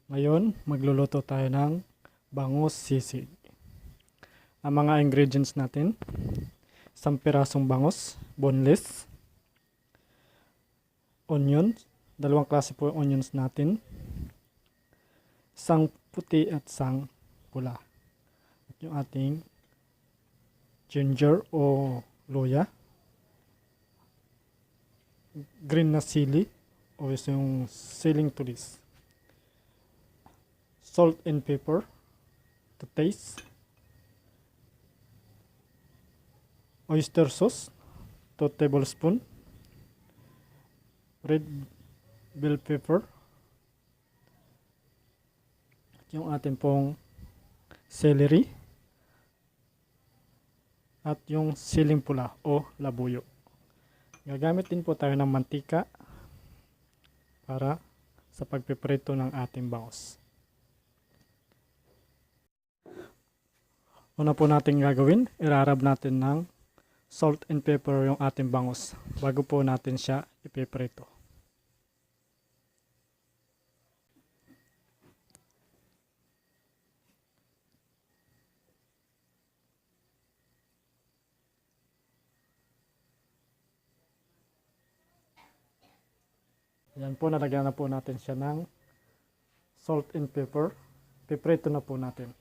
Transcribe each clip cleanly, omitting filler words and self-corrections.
Ngayon, magluluto tayo ng bangus sisig. Ang mga ingredients natin, isang pirasong bangus, boneless, onions, dalawang klase po yung onions natin, isang puti at isang pula. At yung ating ginger o luya, green na sili o yung siling tulis, salt and pepper to taste, oyster sauce 2 tablespoon, red bell pepper, yung ating pong celery, at yung siling pula o labuyo. Gagamit din po tayo ng mantika para sa pagpiprito ng ating bangus. Una po natin gagawin, irarab natin ng salt and pepper yung ating bangus bago po natin siya ipiprito. Yan po, nalagyan na po natin siya ng salt and pepper. Piprito na po natin.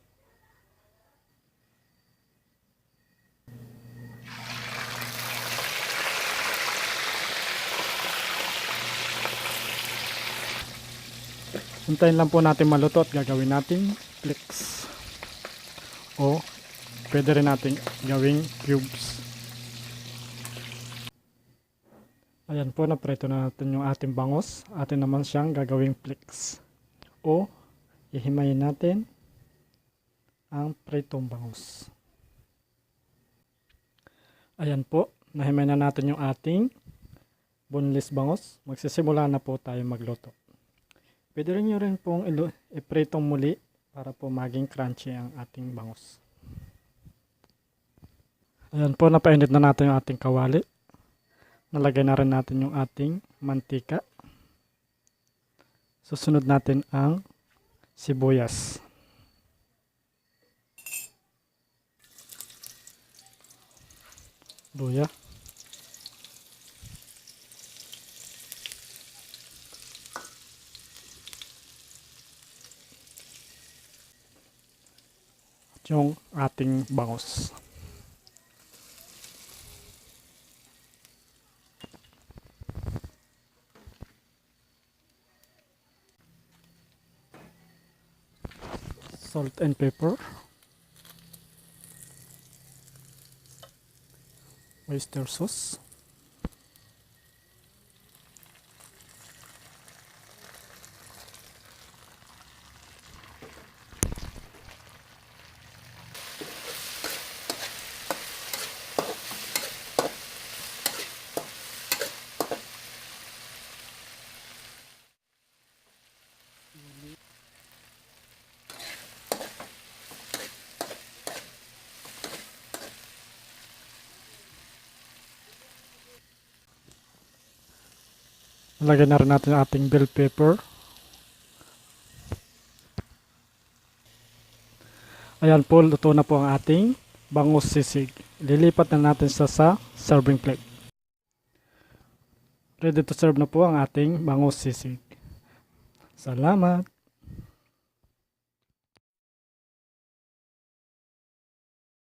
Hintayin lang po natin maluto at gagawin natin flakes. O pwede rin natin gawing cubes. Ayan po, naprito na natin yung ating bangus. Atin naman siyang gagawing flakes. O ihimayin natin ang pritong bangus. Ayan po, nahimay na natin yung ating boneless bangus. Magsisimula na po tayo magluto. Pwede rin nyo rin pong ipritong muli para po maging crunchy ang ating bangus. Ayan po, napainit na natin yung ating kawali. Nalagay na rin natin yung ating mantika. Susunod natin ang sibuyas. Luya. At yung ating bangus. Salt and pepper, oyster sauce, lagyan na rin natin ang ating bell pepper. Ayan po, luto na po ang ating bangus sisig. Lilipat na natin sa serving plate. Ready to serve na po ang ating bangus sisig. Salamat!